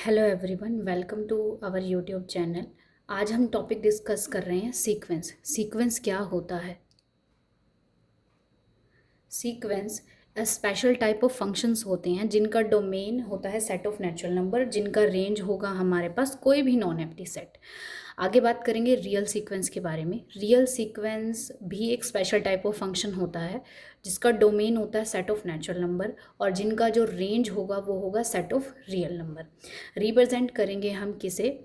Hello everyone, welcome to our YouTube channel. आज हम topic discuss कर रहे हैं सीक्वेंस। सीक्वेंस क्या होता है? Sequence special type of functions होते हैं जिनका डोमेन होता है सेट ऑफ नेचुरल नंबर, जिनका रेंज होगा हमारे पास कोई भी नॉन एम्प्टी सेट। आगे बात करेंगे रियल सीक्वेंस के बारे में। रियल सीक्वेंस भी एक स्पेशल टाइप ऑफ फंक्शन होता है जिसका डोमेन होता है सेट ऑफ नेचुरल नंबर और जिनका जो रेंज होगा वो होगा set of real number. Represent करेंगे हम किसे?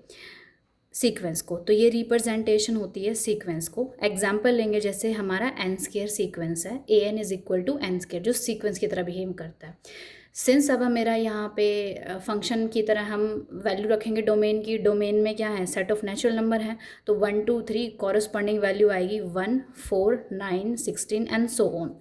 सीक्वेंस को। तो ये रिप्रेजेंटेशन होती है सीक्वेंस को। एग्जाम्पल लेंगे, जैसे हमारा एन स्केयर सीक्वेंस है, a n is equal to n square, जो सीक्वेंस की तरह बिहेव करता है। सिंस अब मेरा यहाँ पे फंक्शन की तरह हम वैल्यू रखेंगे डोमेन की। डोमेन में क्या है? सेट ऑफ नेचुरल नंबर है, तो 1 2 3 कॉरस्पॉन्डिंग वैल्यू आएगी 1 4 9 16 एंड सो ऑन।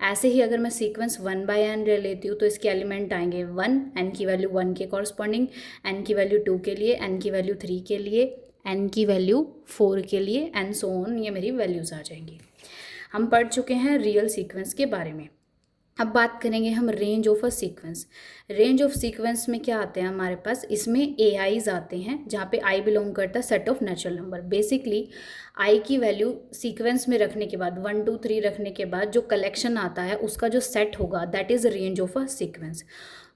ऐसे ही अगर मैं सीक्वेंस 1 बाय एन ले लेती हूँ तो इसके एलिमेंट आएंगे 1, एन की वैल्यू 1 के कॉरस्पॉन्डिंग, एन की वैल्यू 2 के लिए, एन की वैल्यू 3 के लिए, एन की वैल्यू 4 के लिए एंड सो ऑन। ये मेरी वैल्यूज़ आ जाएंगी। हम पढ़ चुके हैं रियल सीक्वेंस के बारे में। अब बात करेंगे हम range of a sequence. Range of sequence में क्या आते हैं हमारे पास? इसमें ए आईज आते हैं, जहाँ पे आई बिलोंग करता है set of natural number. Basically I की वैल्यू सीक्वेंस में रखने के बाद 1 2 3 रखने के बाद जो कलेक्शन आता है उसका जो सेट होगा that is range of a sequence.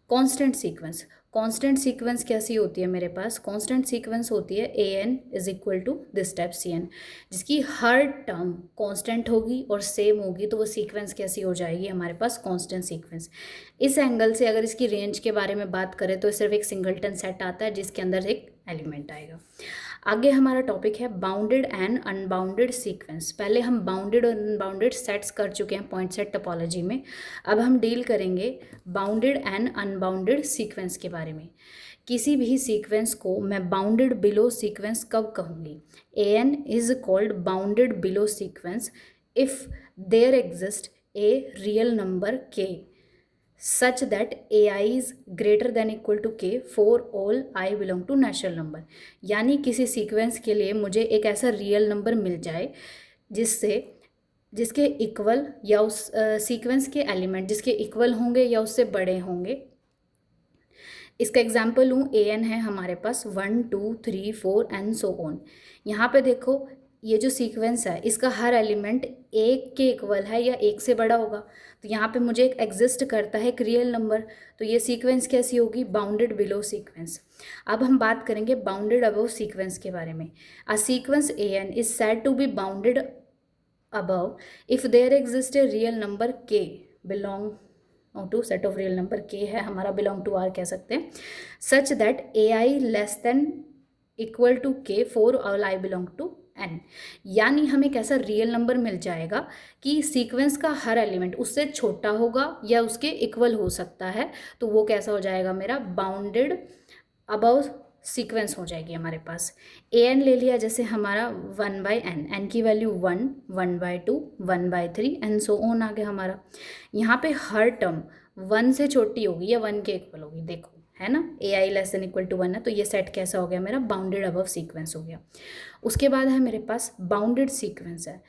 Constant sequence. Constant sequence कैसी होती है मेरे पास? कांस्टेंट सीक्वेंस होती है a n is equal to this type c n, जिसकी हर टर्म कांस्टेंट होगी और सेम होगी, तो वो सीक्वेंस कैसी हो जाएगी हमारे पास? Constant sequence. इस एंगल से अगर इसकी रेंज के बारे में बात करें तो सिर्फ एक सिंगलटन सेट आता है जिसके अंदर एक एलिमेंट आएगा। आगे हमारा टॉपिक है बाउंडेड एंड अनबाउंडेड सीक्वेंस। पहले हम बाउंडेड और अनबाउंडेड सेट्स कर चुके हैं पॉइंट सेट टोपोलॉजी में। अब हम डील करेंगे बाउंडेड एंड अनबाउंडेड सीक्वेंस के बारे में। किसी भी सीक्वेंस को मैं बाउंडेड बिलो सीक्वेंस कब कहूँगी? A n is called bounded below sequence if there exist a real number k such that ai is greater than equal to k for all i belong to natural number। यानी किसी sequence के लिए मुझे एक ऐसा real number मिल जाए जिसके equal या उस सीक्वेंस के एलिमेंट जिसके इक्वल होंगे या उससे बड़े होंगे। इसका एग्जाम्पल लूँ, ए एन है हमारे पास 1 2 3 4 एंड सो ऑन। यहाँ पे देखो, ये जो सीक्वेंस है इसका हर एलिमेंट एक के इक्वल है या एक से बड़ा होगा, तो यहाँ पे मुझे एक एग्जिस्ट करता है एक रियल नंबर। तो ये सीक्वेंस कैसी होगी? Bounded below sequence. अब हम बात करेंगे बाउंडेड अबव सीक्वेंस के बारे में। A sequence a n is said to be bounded above if there exist a real number k belong to set of real number k है हमारा, बिलोंग टू आर कह सकते हैं, such that a i less than equal to k for all i belong to n. यानी हमें एक ऐसा real number मिल जाएगा कि सीक्वेंस का हर एलिमेंट उससे छोटा होगा या उसके इक्वल हो सकता है, तो वो कैसा हो जाएगा मेरा? बाउंडेड अबव सीक्वेंस हो जाएगी हमारे पास। ए एन ले लिया जैसे हमारा 1 बाई एन, एन की value 1 1 by 2 1 by 3 and so on आ गया हमारा। यहाँ पे हर टर्म 1 से छोटी होगी या 1 के इक्वल होगी, देखो है ना, ए i less than equal to 1 है, तो ये सेट कैसा हो गया मेरा? बाउंडेड अबव सीक्वेंस हो गया। उसके बाद है मेरे पास बाउंडेड सीक्वेंस है।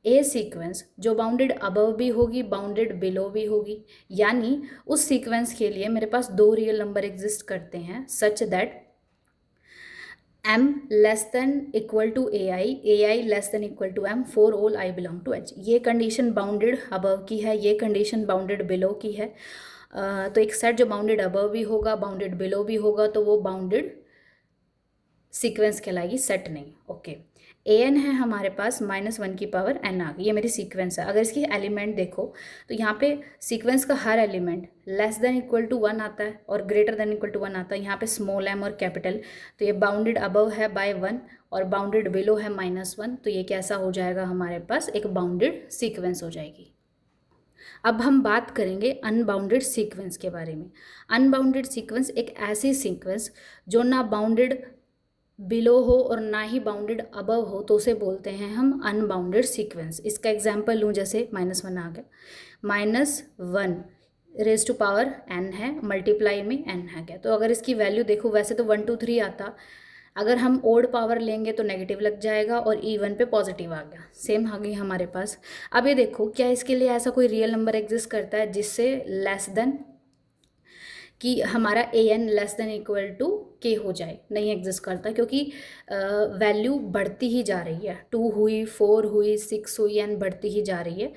ए सीक्वेंस जो बाउंडेड अबव भी होगी, बाउंडेड बिलो भी होगी, यानी उस सीक्वेंस के लिए मेरे पास दो रियल नंबर एग्जिस्ट करते हैं such that m less than equal to a i less than equal to m for all i belong to h। ये कंडीशन बाउंडेड अबव की है, ये कंडीशन बाउंडेड बिलो की है। तो एक सेट जो बाउंडेड अबव भी होगा, बाउंडेड बिलो भी होगा, तो वो बाउंडेड सीक्वेंस कहलाएगी, सेट नहीं। ओके, ए एन है हमारे पास -1 की पावर n आ गई, ये मेरी सीक्वेंस है। अगर इसकी एलिमेंट देखो तो यहाँ पे सीक्वेंस का हर element less than equal to 1 आता है और ग्रेटर देन इक्वल टू 1 आता है, यहाँ पे स्मॉल m और कैपिटल। तो ये बाउंडेड अबव है बाय 1 और बाउंडेड बिलो है -1, तो ये कैसा हो जाएगा हमारे पास? एक बाउंडेड सीक्वेंस हो जाएगी। अब हम बात करेंगे अनबाउंडेड सीक्वेंस के बारे में। अनबाउंडेड सीक्वेंस एक ऐसी सीक्वेंस जो ना बाउंडेड बिलो हो और ना ही बाउंडेड अबव हो, तो उसे बोलते हैं हम अनबाउंडेड सीक्वेंस। इसका एग्जाम्पल लूँ, जैसे -1 आ गया, -1 रेज टू पावर n है, मल्टीप्लाई में n आ गया। तो अगर इसकी वैल्यू देखो, वैसे तो 1 2 3 आता, अगर हम ओड पावर लेंगे तो नेगेटिव लग जाएगा और इवन पे पॉजिटिव आ गया, सेम आ गई हमारे पास। अब ये देखो, क्या इसके लिए ऐसा कोई रियल नंबर एग्जिस्ट करता है जिससे लेस देन कि हमारा a n less than equal to k हो जाए, नहीं एग्जिस्ट करता, क्योंकि वैल्यू बढ़ती ही जा रही है, 2 हुई, 4 हुई, 6 हुई एंड बढ़ती ही जा रही है,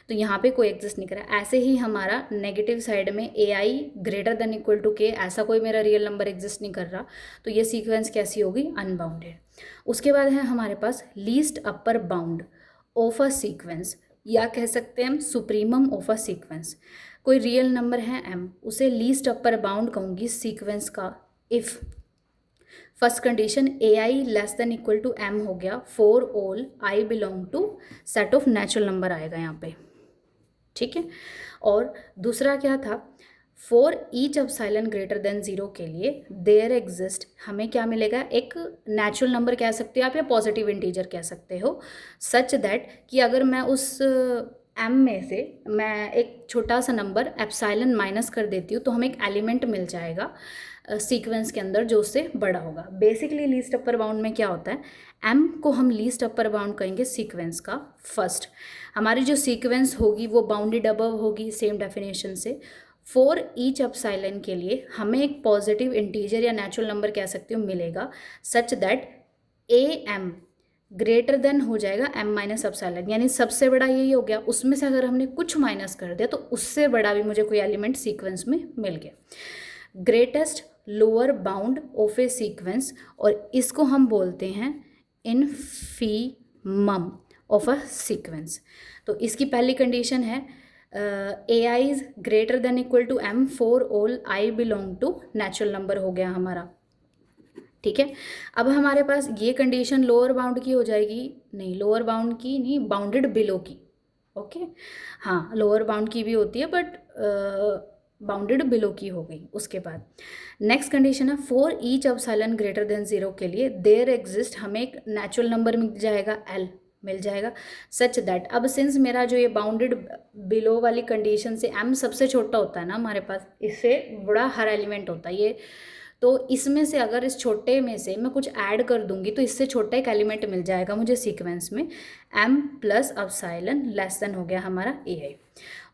तो यहाँ पे कोई एग्जिस्ट नहीं कर रहा। ऐसे ही हमारा नेगेटिव साइड में ए आई ग्रेटर देन इक्वल टू के, ऐसा कोई मेरा रियल नंबर एग्जिस्ट नहीं कर रहा, तो ये सीक्वेंस कैसी होगी, अनबाउंडेड। उसके बाद है हमारे पास least upper bound of a sequence, या कह सकते हैं हम सुप्रीमम ऑफ अ सीक्वेंस। कोई रियल नंबर है m, उसे लीस्ट अपर बाउंड कहूँगी सीक्वेंस का if first condition a i less than equal to m हो गया, for all i belong to set of natural number आएगा यहाँ पे, ठीक है। और दूसरा क्या था, for each epsilon greater than 0 के लिए देयर एग्जिस्ट, हमें क्या मिलेगा, एक नेचुरल नंबर कह सकते हो आप या पॉजिटिव इंटीजर कह सकते हो, सच दैट कि अगर मैं उस m में से मैं एक छोटा सा नंबर एप्सिलॉन माइनस कर देती हूँ तो हमें एक एलिमेंट मिल जाएगा सीक्वेंस के अंदर जो उससे बड़ा होगा। बेसिकली लीस्ट अपर बाउंड में क्या होता है, m को हम लीस्ट अपर बाउंड कहेंगे सीक्वेंस का फर्स्ट, हमारी जो सीक्वेंस होगी वो बाउंडेड अबव होगी, सेम डेफिनेशन से। फॉर ईच एप्सिलॉन के लिए हमें एक पॉजिटिव इंटीजर या नेचुरल नंबर कह सकते हो मिलेगा, such that a m greater than हो जाएगा m माइनस एप्सिलॉन, यानी सबसे बड़ा यही हो गया, उसमें से अगर हमने कुछ माइनस कर दिया तो उससे बड़ा भी मुझे कोई एलिमेंट सीक्वेंस में मिल गया। Greatest lower bound of A sequence, और इसको हम बोलते हैं इनफीमम ऑफ अ सीक्वेंस। तो इसकी पहली कंडीशन है a i is greater than equal to m for all i belong to natural number हो गया हमारा, ठीक है। अब हमारे पास ये कंडीशन लोअर बाउंड की हो जाएगी, नहीं लोअर बाउंड की नहीं, बाउंडेड बिलो की, ओके हाँ लोअर बाउंड की भी होती है बट बाउंडेड बिलो की हो गई। उसके बाद नेक्स्ट कंडीशन है for each epsilon greater than 0 के लिए देयर एग्जिस्ट, हमें एक नेचुरल नंबर मिल जाएगा l मिल जाएगा, सच दैट, अब सिंस मेरा जो ये बाउंडेड बिलो वाली कंडीशन से m सबसे छोटा होता है ना हमारे पास, इससे बड़ा हर एलिमेंट होता है ये, तो इसमें से अगर इस छोटे में से मैं कुछ ऐड कर दूंगी तो इससे छोटा एक एलिमेंट मिल जाएगा मुझे सीक्वेंस में, m plus epsilon less than हो गया हमारा ए आई।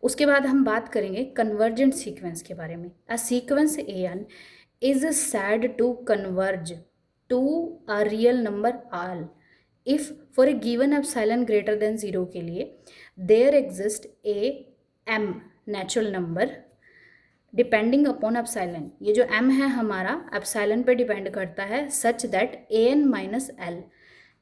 उसके बाद हम बात करेंगे कन्वर्जेंट सीक्वेंस के बारे में। A sequence a n is said to converge to a real number l if for a given epsilon greater than 0 के लिए there exist a m natural number depending upon epsilon, ये जो m है हमारा epsilon पे depend करता है, such that a n minus l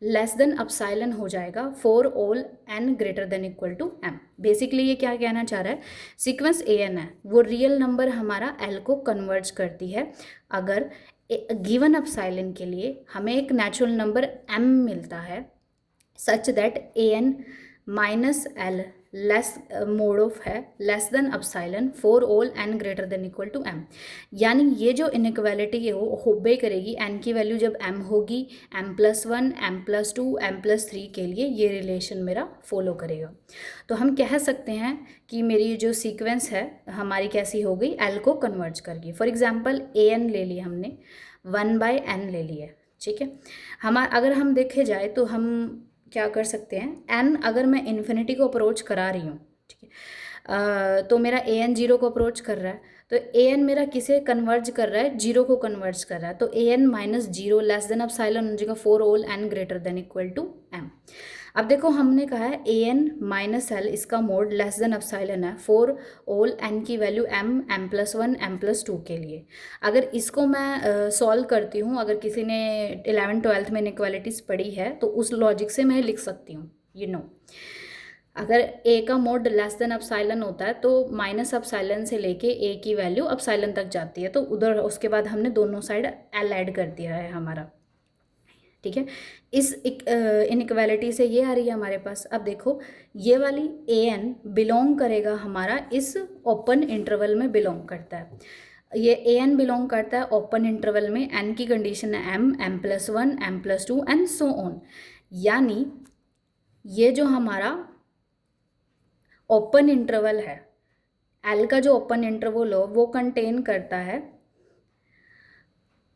less than epsilon हो जाएगा for all n greater than equal to m। Basically ये क्या कहना चाह रहा है, सीक्वेंस ए एन है वो रियल नंबर हमारा l को कन्वर्ज करती है अगर गिवन एप्सिलॉन के लिए हमें एक नेचुरल नंबर m मिलता है, such that a n minus l less mod of है less than epsilon for all n greater than equal to m। यानी ये जो इनइक्वालिटी है वो होबे करेगी n की वैल्यू जब m होगी, m+1 m+2 m+3 के लिए ये रिलेशन मेरा फॉलो करेगा। तो हम कह सकते हैं कि मेरी जो सीक्वेंस है हमारी कैसी हो गई, l को कन्वर्ज करगी। फॉर एग्जाम्पल ए एन ले लिया हमने, 1/n ले लिया, ठीक है। अगर हम देखे जाए तो हम क्या कर सकते हैं, n अगर मैं इन्फिनिटी को अप्रोच करा रही हूँ, ठीक है, तो मेरा ए एन 0 को अप्रोच कर रहा है, तो ए एन मेरा किसे कन्वर्ज कर रहा है, 0 को कन्वर्ज कर रहा है, तो a n minus 0 less than epsilon हो जाएगा for all n greater than equal to m। अब देखो हमने कहा है ए एन माइनस एल, इसका मोड लेस देन एप्सिलॉन है फॉर ऑल n की वैल्यू m m+1 m+2 के लिए। अगर इसको मैं सॉल्व करती हूँ, अगर किसी ने 11th-12th में इनइक्वालिटीज़ पढ़ी है तो उस लॉजिक से मैं लिख सकती हूँ, यू नो अगर a का मोड लेस देन एप्सिलॉन होता है तो माइनस एप्सिलॉन से लेके a की वैल्यू एप्सिलॉन तक जाती है, तो उधर उसके बाद हमने दोनों साइड l ऐड कर दिया है हमारा, ठीक है। इस इनइक्वालिटी से ये आ रही है हमारे पास। अब देखो ये वाली ए एन बिलोंग करेगा हमारा इस ओपन इंटरवल में बिलोंग करता है, ये ए एन बिलोंग करता है ओपन इंटरवल में, एन की कंडीशन है m m+1 m+2 and so on. यानी ये जो हमारा ओपन इंटरवल है, एल का जो ओपन इंटरवल हो वो कंटेन करता है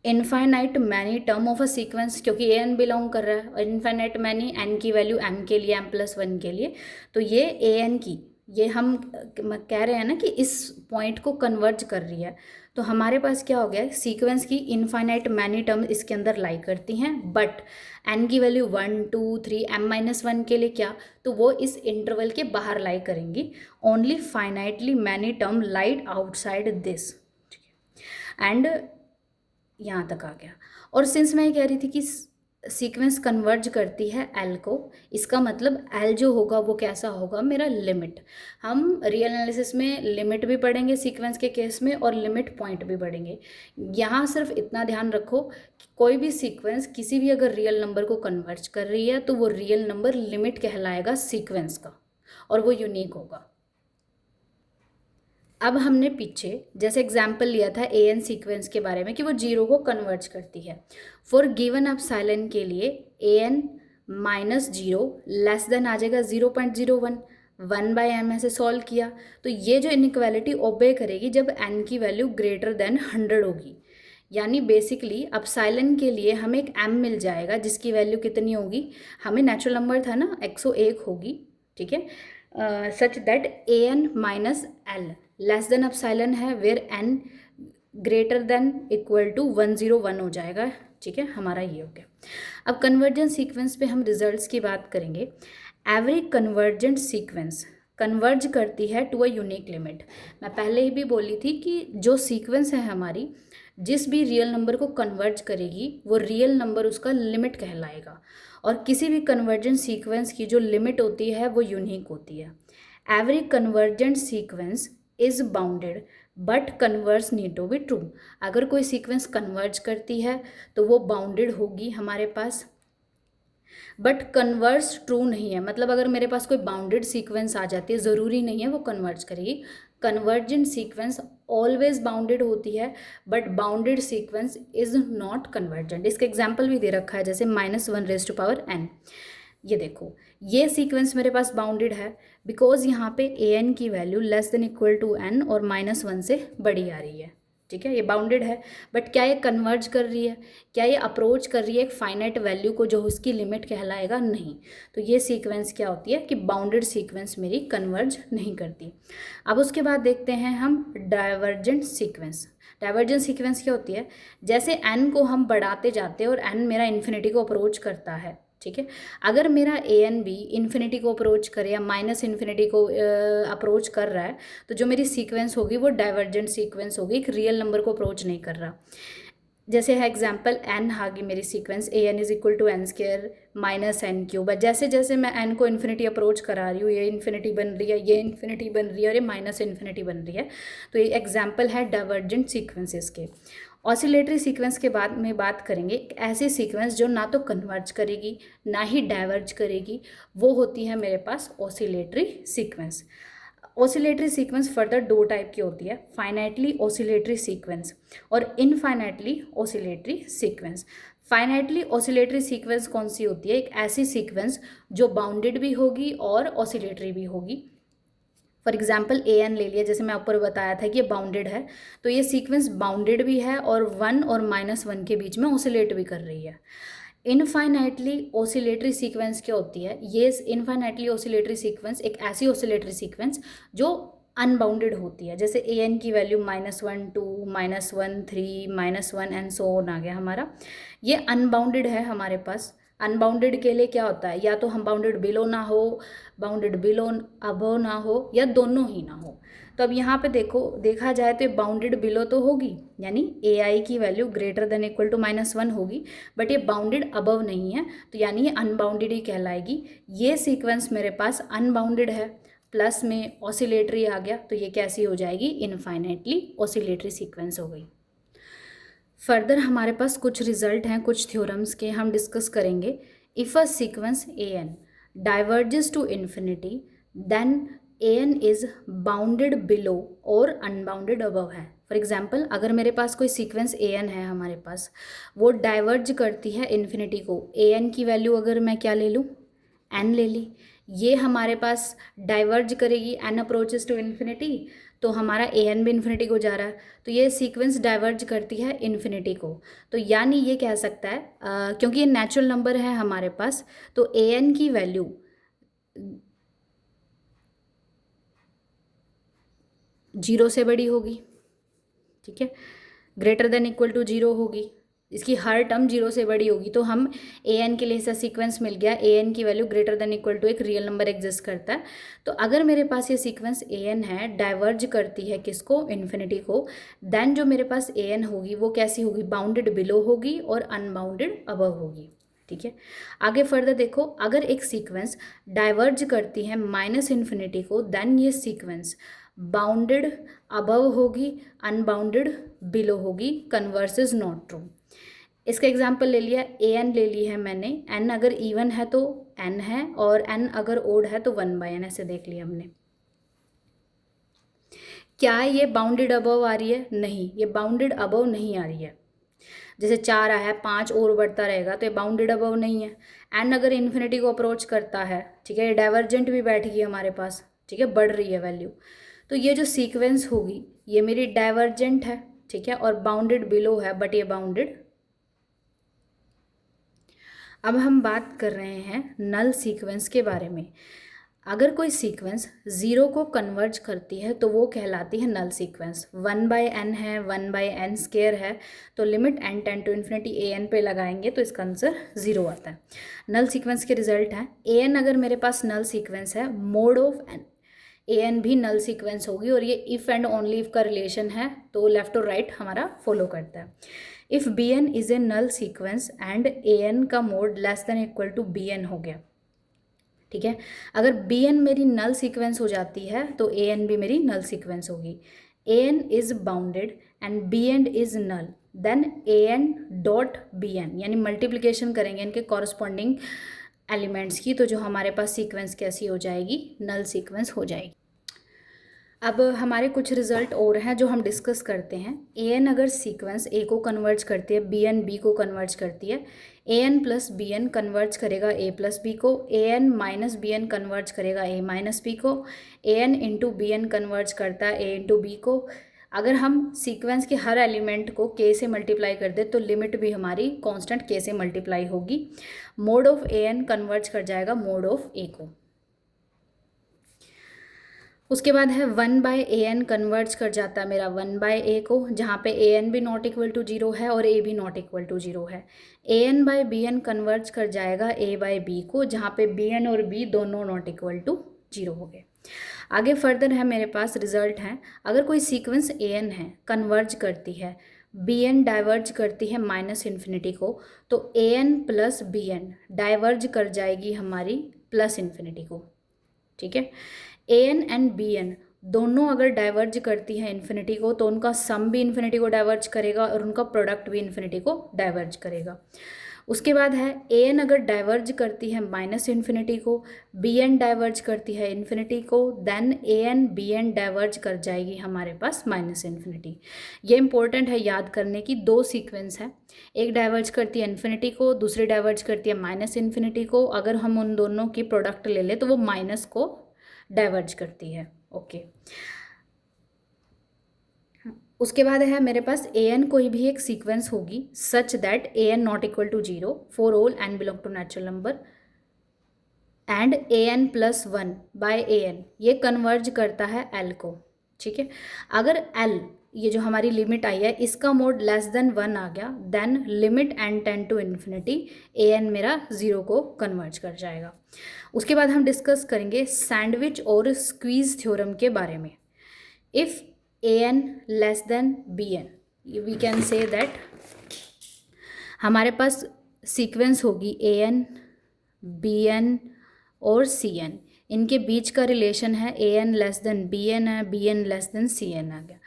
infinite many term of a sequence, क्योंकि ए एन बिलोंग कर रहा है, और इनफाइनाइट मैनी एन की वैल्यू m के लिए m+1 के लिए, तो ये ए एन की ये हम कह रहे हैं ना कि इस पॉइंट को कन्वर्ज कर रही है, तो हमारे पास क्या हो गया, सीक्वेंस की इनफाइनाइट मैनी टर्म इसके अंदर लाई करती हैं, बट एन की वैल्यू 1 2 3 m-1 के लिए क्या, तो वो इस इंटरवल के बाहर लाई करेंगी। Only finitely many term lied outside this, and यहाँ तक आ गया। और सिंस मैं ये कह रही थी कि सीक्वेंस कन्वर्ज करती है एल को, इसका मतलब एल जो होगा वो कैसा होगा, मेरा लिमिट। हम रियल एनालिसिस में लिमिट भी पढ़ेंगे सीक्वेंस के केस में, और लिमिट पॉइंट भी पढ़ेंगे। यहाँ सिर्फ इतना ध्यान रखो कि कोई भी सीक्वेंस किसी भी अगर रियल नंबर को कन्वर्ज कर रही है तो वो रियल नंबर लिमिट कहलाएगा सीक्वेंस का, और वो यूनिक होगा। अब हमने पीछे जैसे एग्जाम्पल लिया था ए एन सीक्वेंस के बारे में कि वो 0 को कन्वर्ज करती है। फॉर गिवन एप्सिलॉन के लिए ए एन -0 लेस देन आ जाएगा 0.01, 1/m ऐसे सॉल्व किया, तो ये जो इनइक्वालिटी ओबे करेगी जब एन की वैल्यू ग्रेटर देन 100 होगी। यानी बेसिकली एप्सिलॉन के लिए हमें एक m मिल जाएगा जिसकी वैल्यू कितनी होगी, हमें नेचुरल नंबर था ना 101 होगी, ठीक है, such that a n minus l less than epsilon है, where n greater than equal to 101 हो जाएगा, ठीक है, हमारा ये हो गया। अब कन्वर्जेंट सीक्वेंस पे हम रिजल्ट्स की बात करेंगे। एवरी कन्वर्जेंट सीक्वेंस कन्वर्ज करती है टू अ यूनिक लिमिट। मैं पहले ही भी बोली थी कि जो सीक्वेंस है हमारी, जिस भी रियल नंबर को कन्वर्ज करेगी वो रियल नंबर उसका लिमिट कहलाएगा, और किसी भी कन्वर्जेंट सीक्वेंस की जो लिमिट होती है वो यूनिक होती है। Every convergent sequence is bounded but converse need to be true. अगर कोई सीक्वेंस कन्वर्ज करती है तो वो बाउंडेड होगी हमारे पास, बट कन्वर्स ट्रू नहीं है। मतलब अगर मेरे पास कोई बाउंडेड सीक्वेंस आ जाती है, ज़रूरी नहीं है वो कन्वर्ज करेगी। कन्वर्जेंट सीक्वेंस ऑलवेज बाउंडेड होती है, but bounded sequence is not convergent. इसका एग्जाम्पल भी दे रखा है, जैसे -1n। ये देखो, ये सीक्वेंस मेरे पास बाउंडेड है बिकॉज यहाँ पे ए एन की value less than equal to n और -1 से बड़ी आ रही है, ठीक है, ये बाउंडेड है। बट क्या ये कन्वर्ज कर रही है, क्या ये अप्रोच कर रही है एक फाइनाइट वैल्यू को जो उसकी लिमिट कहलाएगा, नहीं। तो ये सीक्वेंस क्या होती है कि बाउंडेड सीक्वेंस मेरी कन्वर्ज नहीं करती। अब उसके बाद देखते हैं हम डाइवर्जेंट सीक्वेंस। डाइवर्जेंट सीक्वेंस क्या होती है, जैसे एन को हम बढ़ाते जाते हैं और एन मेरा इन्फिनिटी को अप्रोच करता है, ठीक है। अगर मेरा ए एन बी इन्फिनिटी को अप्रोच करे या -इन्फिनिटी को अप्रोच कर रहा है, तो जो मेरी सीक्वेंस होगी वो डाइवर्जेंट सीक्वेंस होगी, एक रियल नंबर को अप्रोच नहीं कर रहा। जैसे है एग्जाम्पल एन आगे मेरी sequence a n is equal to n² -n³। जैसे जैसे मैं एन को इन्फिनिटी अप्रोच करा रही हूँ, ये इन्फिनिटी बन रही है, ये इन्फिनिटी बन रही है और ये -इन्फिनिटी बन रही है। तो ये एग्जाम्पल है डाइवर्जेंट सीक्वेंसेस के। ऑसिलेटरी सीक्वेंस के बाद में बात करेंगे, एक ऐसी सीक्वेंस जो ना तो कन्वर्ज करेगी ना ही डाइवर्ज करेगी, वो होती है मेरे पास oscillatory sequence. Oscillatory sequence further दो टाइप की होती है, फाइनाइटली ऑसिलेटरी सीक्वेंस और infinitely oscillatory sequence. Finitely oscillatory sequence कौन सी होती है, एक ऐसी सीक्वेंस जो बाउंडेड भी होगी और ऑसिलेटरी भी होगी। फॉर एग्जाम्पल ए एन ले लिया, जैसे मैं ऊपर बताया था कि ये बाउंडेड है, तो ये सीक्वेंस बाउंडेड भी है और 1 और -1 के बीच में ऑसिलेट भी कर रही है। इनफाइनाइटली ऑसिलेटरी सीक्वेंस क्या होती है, ये इनफाइनाइटली ऑसिलेटरी सीक्वेंस एक ऐसी ऑसिलेटरी सीक्वेंस जो अनबाउंडेड होती है। जैसे ए एन की वैल्यू -1 2 -1 3 -1 एंड सो ऑन आ गया हमारा, ये अनबाउंडेड है हमारे पास। अनबाउंडेड के लिए क्या होता है, या तो हम बाउंडेड बिलो ना हो, बाउंडेड बिलो अबव ना हो, या दोनों ही ना हो। तो अब यहाँ पे देखा जाए तो बाउंडेड बिलो तो होगी, यानी ए आई की value greater than equal to -1 होगी, बट ये बाउंडेड अबव नहीं है, तो यानी ये अनबाउंडेड ही कहलाएगी। ये सीक्वेंस मेरे पास अनबाउंडेड है, प्लस में ऑसिलेटरी आ गया, तो ये कैसी हो जाएगी, इनफाइनाइटली ऑसिलेटरी सीक्वेंस हो गई। फर्दर हमारे पास कुछ रिजल्ट हैं, कुछ थ्योरम्स के हम डिस्कस करेंगे। If a sequence a n diverges to infinity then a n is bounded below और अनबाउंडेड अबव है। फॉर एग्जाम्पल, अगर मेरे पास कोई सीक्वेंस ए एन है हमारे पास, वो डाइवर्ज करती है इन्फिनिटी को, ए एन की वैल्यू अगर मैं क्या ले लूँ, एन ले ली, ये हमारे पास डाइवर्ज करेगी एन अप्रोचेस टू इन्फिनिटी, तो हमारा ए एन भी इन्फिनिटी को जा रहा है, तो ये सीक्वेंस डाइवर्ज करती है इन्फिनिटी को। तो यानी ये कह सकता है क्योंकि ये नेचुरल नंबर है हमारे पास, तो ए एन की वैल्यू जीरो से बड़ी होगी, ठीक है, greater than equal to zero होगी, इसकी हर टर्म जीरो से बड़ी होगी। तो हम ए एन के लिए ऐसा सीक्वेंस मिल गया, ए एन की value greater than equal to एक रियल नंबर एग्जिस्ट करता है। तो अगर मेरे पास ये सीक्वेंस ए एन है, डाइवर्ज करती है किसको, इन्फिनिटी को, देन जो मेरे पास ए एन होगी वो कैसी होगी, बाउंडेड बिलो होगी और अनबाउंडेड अबव होगी, ठीक है। आगे फर्दर देखो, अगर एक सीक्वेंस डाइवर्ज करती है माइनस इन्फिनिटी को, देन ये सीक्वेंस बाउंडेड अबव होगी, अनबाउंडेड बिलो होगी, कन्वर्स इज नॉट ट्रू। इसका एग्जाम्पल ले लिया, ए एन ले ली है मैंने, एन अगर इवन है तो एन है, और एन अगर ओड है तो 1/n, ऐसे देख लिया हमने। क्या ये बाउंडेड अबव आ रही है, नहीं, ये बाउंडेड अबव नहीं आ रही है। जैसे 4 आया है, 5 और बढ़ता रहेगा, तो ये बाउंडेड अबव नहीं है। एन अगर इन्फिनिटी को अप्रोच करता है, ठीक है, ये डाइवर्जेंट भी बैठ गई हमारे पास, ठीक है, बढ़ रही है वैल्यू। तो ये जो सीक्वेंस होगी ये मेरी डाइवर्जेंट है, ठीक है, और बाउंडेड बिलो है, बट ये बाउंडेड। अब हम बात कर रहे हैं नल सीक्वेंस के बारे में। अगर कोई सीक्वेंस ज़ीरो को कन्वर्ज करती है तो वो कहलाती है नल सीक्वेंस। 1/n है, 1/n² है, तो limit n tend to infinity a n पे लगाएंगे तो इसका आंसर 0 आता है। नल सीक्वेंस के रिजल्ट हैं, ए एन अगर मेरे पास नल सीक्वेंस है, mod of n a n भी नल सीक्वेंस होगी, और ये इफ़ एंड ओनली इफ का रिलेशन है, तो लेफ्ट और राइट हमारा फॉलो करता है। If b n is a null sequence and a n का mod less than equal to b n हो गया, ठीक है। अगर बी एन मेरी नल सीक्वेंस हो जाती है तो ए एन भी मेरी नल सीक्वेंस होगी। A n is bounded and b n is null, then a n dot b n, यानी मल्टीप्लिकेशन करेंगे इनके कॉरस्पॉन्डिंग एलिमेंट्स की, तो जो हमारे पास सीक्वेंस कैसी हो जाएगी, नल सीक्वेंस हो जाएगी। अब हमारे कुछ रिजल्ट और हैं जो हम डिस्कस करते हैं। ए एन अगर सीक्वेंस ए को कन्वर्ज करती है, बी एन बी को कन्वर्ज करती है, a n plus b n converge करेगा ए प्लस बी को, a n minus b n converge करेगा ए माइनस बी को, a n into b n converge करता है ए इंटू बी को। अगर हम सीक्वेंस के हर एलिमेंट को के से मल्टीप्लाई कर दे तो लिमिट भी हमारी कांस्टेंट के से मल्टीप्लाई होगी। Mod of a n converge कर जाएगा मोड ऑफ ए को। उसके बाद है 1/an कन्वर्ज कर जाता है मेरा 1/a को, जहाँ पे ए एन भी नॉट इक्वल टू 0 है और ए भी नॉट इक्वल टू 0 है। an/bn कन्वर्ज कर जाएगा a/b को, जहाँ पे bn और b दोनों नॉट इक्वल टू 0 हो गए। आगे फर्दर है मेरे पास रिजल्ट हैं, अगर कोई सीक्वेंस an है, कन्वर्ज करती है, bn डाइवर्ज करती है माइनस इन्फिनिटी को, तो an प्लस bn डाइवर्ज कर जाएगी हमारी प्लस इन्फिनिटी को, ठीक है। A N and b N दोनों अगर डाइवर्ज करती हैं इन्फिनिटी को, तो उनका सम भी इन्फिनिटी को डाइवर्ज करेगा और उनका प्रोडक्ट भी इन्फिनिटी को डाइवर्ज करेगा। उसके बाद है ए एन अगर डाइवर्ज करती है माइनस इन्फिनिटी को, बी एन डाइवर्ज करती है इन्फिनिटी को, then a N B N diverge कर जाएगी हमारे पास माइनस इन्फिनिटी। ये इंपॉर्टेंट है याद करने की, दो सीक्वेंस है, एक डाइवर्ज करती है इन्फिनिटी को, दूसरी डाइवर्ज करती है माइनस इन्फिनिटी को। अगर हम उन दोनों की प्रोडक्ट ले लें तो वो माइनस को डाइवर्ज करती है, ओके। उसके बाद है मेरे पास ए एन कोई भी एक सीक्वेंस होगी such that a n not equal to 0 for all n belong to natural number and a n plus 1 by a n, ये कन्वर्ज करता है एल को, ठीक है। अगर एल, ये जो हमारी लिमिट आई है, इसका मोड लेस देन 1 आ गया, then limit n tend to infinity a n मेरा 0 को कन्वर्ज कर जाएगा। उसके बाद हम डिस्कस करेंगे सैंडविच और स्क्वीज थ्योरम के बारे में। If a n less than b n, we can say that हमारे पास सीक्वेंस होगी ए एन, बी एन और सी एन, इनके बीच का रिलेशन है a n less than b n है, b n less than c n आ गया।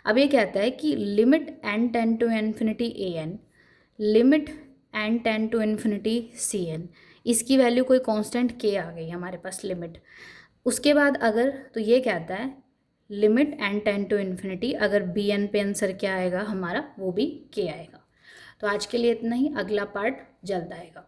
अब ये कहता है कि limit n tend to infinity a n, limit n tend to infinity c n, इसकी वैल्यू कोई कांस्टेंट के आ गई हमारे पास लिमिट। उसके बाद अगर, तो ये कहता है limit n tend to infinity, अगर बी एन पे आंसर क्या आएगा हमारा, वो भी के आएगा। तो आज के लिए इतना ही, अगला पार्ट जल्द आएगा।